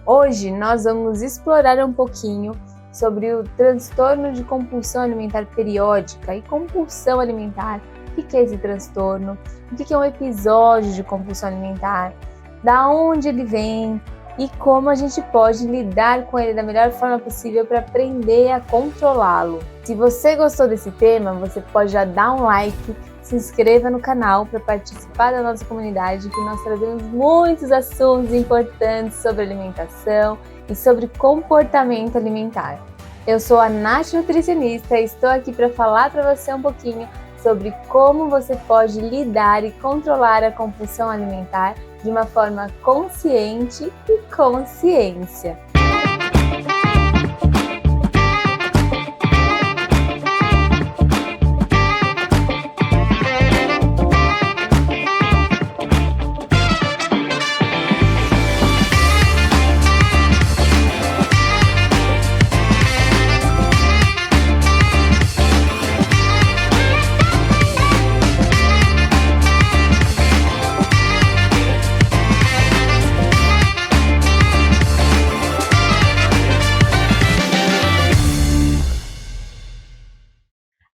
Hoje nós vamos explorar um pouquinho sobre o transtorno de compulsão alimentar periódica e compulsão alimentar. O que é esse transtorno? O que é um episódio de compulsão alimentar? Da onde ele vem? E como a gente pode lidar com ele da melhor forma possível para aprender a controlá-lo. Se você gostou desse tema, você pode já dar um like, se inscreva no canal para participar da nossa comunidade, que nós trazemos muitos assuntos importantes sobre alimentação e sobre comportamento alimentar. Eu sou a Nath Nutricionista e estou aqui para falar para você um pouquinho sobre como você pode lidar e controlar a compulsão alimentar de uma forma consciente e com ciência.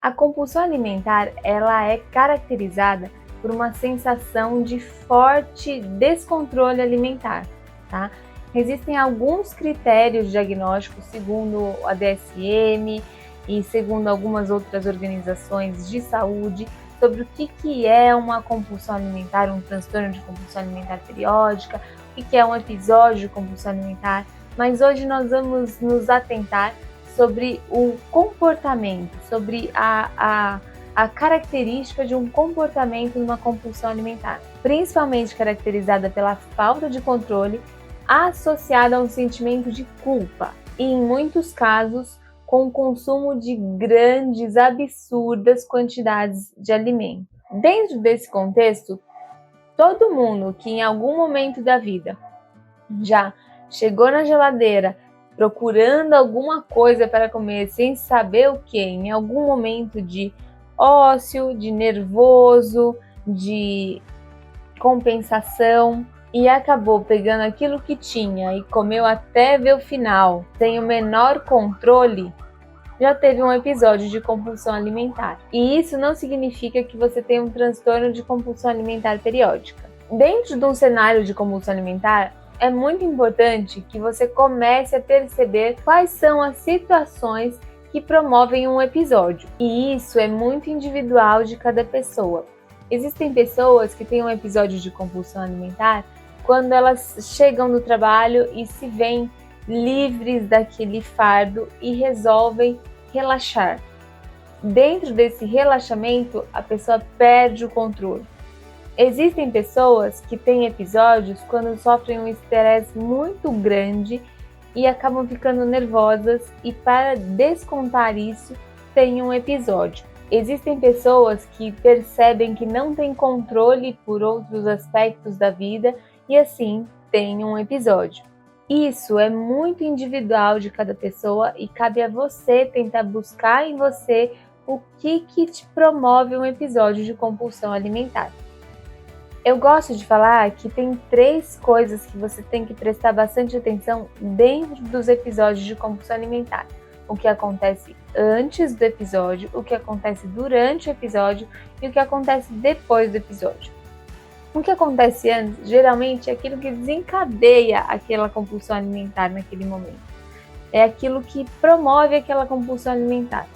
A compulsão alimentar, ela é caracterizada por uma sensação de forte descontrole alimentar, tá? Existem alguns critérios diagnósticos, segundo a DSM e segundo algumas outras organizações de saúde, sobre o que é uma compulsão alimentar, um transtorno de compulsão alimentar periódica, o que é um episódio de compulsão alimentar, mas hoje nós vamos nos atentar sobre o comportamento, sobre a característica de um comportamento numa compulsão alimentar, principalmente caracterizada pela falta de controle associada a um sentimento de culpa e, em muitos casos, com o consumo de grandes, absurdas quantidades de alimento. Dentro desse contexto, todo mundo que em algum momento da vida já chegou na geladeira procurando alguma coisa para comer sem saber o que, em algum momento de ócio, de nervoso, de compensação, e acabou pegando aquilo que tinha e comeu até ver o final, sem o menor controle, já teve um episódio de compulsão alimentar. E isso não significa que você tem um transtorno de compulsão alimentar periódica. Dentro de um cenário de compulsão alimentar, é muito importante que você comece a perceber quais são as situações que promovem um episódio. E isso é muito individual de cada pessoa. Existem pessoas que têm um episódio de compulsão alimentar quando elas chegam do trabalho e se veem livres daquele fardo e resolvem relaxar. Dentro desse relaxamento, a pessoa perde o controle. Existem pessoas que têm episódios quando sofrem um estresse muito grande e acabam ficando nervosas e, para descontar isso, têm um episódio. Existem pessoas que percebem que não têm controle por outros aspectos da vida e assim têm um episódio. Isso é muito individual de cada pessoa e cabe a você tentar buscar em você o que te promove um episódio de compulsão alimentar. Eu gosto de falar que tem 3 coisas que você tem que prestar bastante atenção dentro dos episódios de compulsão alimentar. O que acontece antes do episódio, o que acontece durante o episódio e o que acontece depois do episódio. O que acontece antes, geralmente, é aquilo que desencadeia aquela compulsão alimentar naquele momento. É aquilo que promove aquela compulsão alimentar.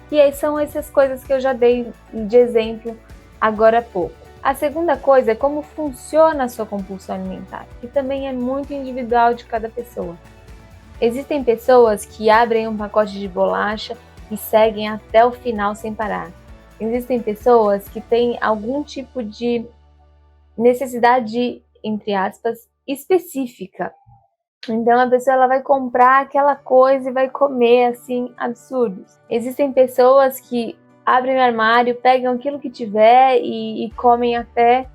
E aí são essas coisas que eu já dei de exemplo agora há pouco. A segunda coisa é como funciona a sua compulsão alimentar, que também é muito individual de cada pessoa. Existem pessoas que abrem um pacote de bolacha e seguem até o final sem parar. Existem pessoas que têm algum tipo de necessidade, entre aspas, específica. Então a pessoa ela vai comprar aquela coisa e vai comer assim absurdos. Existem pessoas que abrem o armário, pegam aquilo que tiver e comem até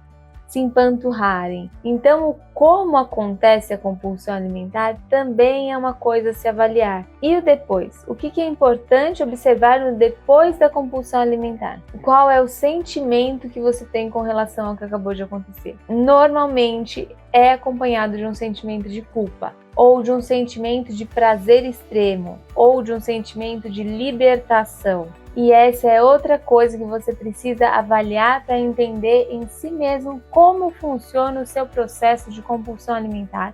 se empanturrarem. Então, o como acontece a compulsão alimentar também é uma coisa a se avaliar. E o depois? O que é importante observar no depois da compulsão alimentar? Qual é o sentimento que você tem com relação ao que acabou de acontecer? Normalmente é acompanhado de um sentimento de culpa, ou de um sentimento de prazer extremo, ou de um sentimento de libertação. E essa é outra coisa que você precisa avaliar para entender em si mesmo como funciona o seu processo de compulsão alimentar,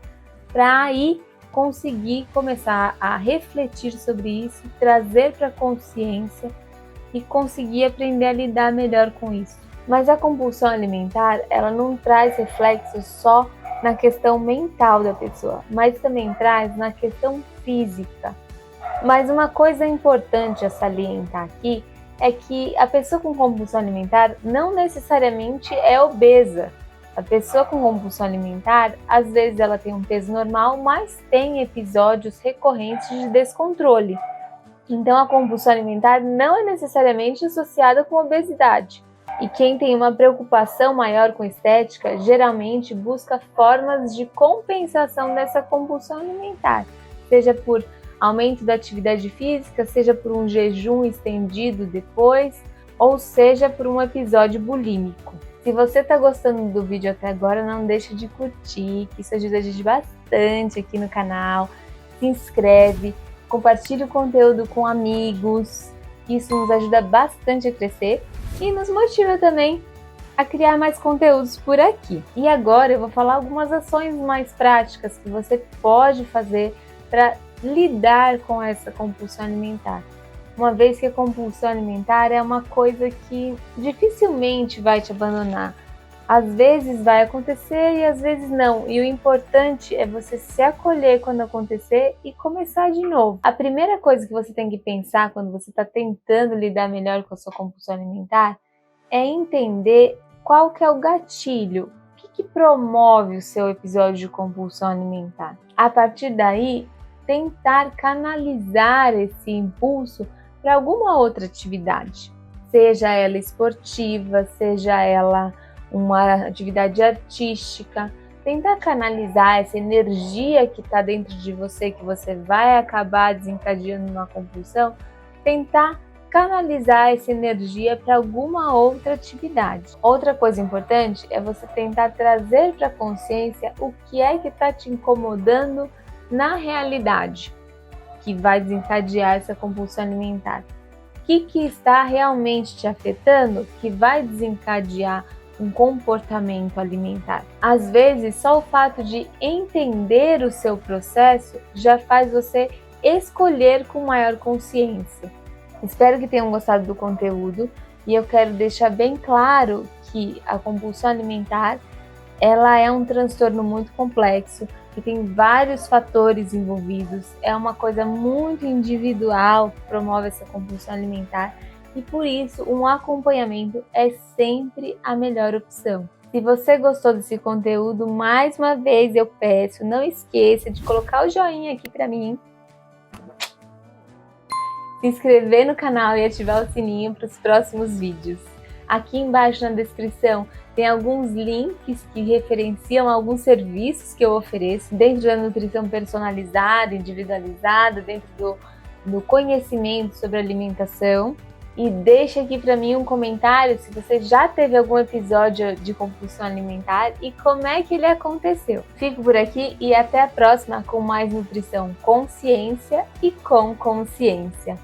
para aí conseguir começar a refletir sobre isso, trazer para a consciência e conseguir aprender a lidar melhor com isso. Mas a compulsão alimentar, ela não traz reflexos só na questão mental da pessoa, mas também traz na questão física. Mas uma coisa importante a salientar aqui é que a pessoa com compulsão alimentar não necessariamente é obesa. A pessoa com compulsão alimentar, às vezes ela tem um peso normal, mas tem episódios recorrentes de descontrole. Então a compulsão alimentar não é necessariamente associada com obesidade. E quem tem uma preocupação maior com estética, geralmente busca formas de compensação dessa compulsão alimentar, seja por aumento da atividade física, seja por um jejum estendido depois, ou seja por um episódio bulímico. Se você está gostando do vídeo até agora, não deixe de curtir, que isso ajuda a gente bastante aqui no canal. Se inscreve, compartilhe o conteúdo com amigos, isso nos ajuda bastante a crescer e nos motiva também a criar mais conteúdos por aqui. E agora eu vou falar algumas ações mais práticas que você pode fazer para lidar com essa compulsão alimentar. Uma vez que a compulsão alimentar é uma coisa que dificilmente vai te abandonar. Às vezes vai acontecer e às vezes não. E o importante é você se acolher quando acontecer e começar de novo. A primeira coisa que você tem que pensar quando você está tentando lidar melhor com a sua compulsão alimentar é entender qual que é o gatilho, o que promove o seu episódio de compulsão alimentar. A partir daí, tentar canalizar esse impulso para alguma outra atividade, seja ela esportiva, seja ela uma atividade artística, tentar canalizar essa energia que está dentro de você, que você vai acabar desencadeando uma compulsão, tentar canalizar essa energia para alguma outra atividade. Outra coisa importante é você tentar trazer para a consciência o que é que está te incomodando na realidade, que vai desencadear essa compulsão alimentar. O que está realmente te afetando que vai desencadear um comportamento alimentar? Às vezes, só o fato de entender o seu processo já faz você escolher com maior consciência. Espero que tenham gostado do conteúdo e eu quero deixar bem claro que a compulsão alimentar ela é um transtorno muito complexo, que tem vários fatores envolvidos, é uma coisa muito individual que promove essa compulsão alimentar e por isso um acompanhamento é sempre a melhor opção. Se você gostou desse conteúdo, mais uma vez eu peço, não esqueça de colocar o joinha aqui para mim, se inscrever no canal e ativar o sininho para os próximos vídeos. Aqui embaixo na descrição tem alguns links que referenciam alguns serviços que eu ofereço dentro da nutrição personalizada, individualizada, dentro do conhecimento sobre alimentação. E deixa aqui para mim um comentário se você já teve algum episódio de compulsão alimentar e como é que ele aconteceu. Fico por aqui e até a próxima com mais nutrição com ciência e com consciência.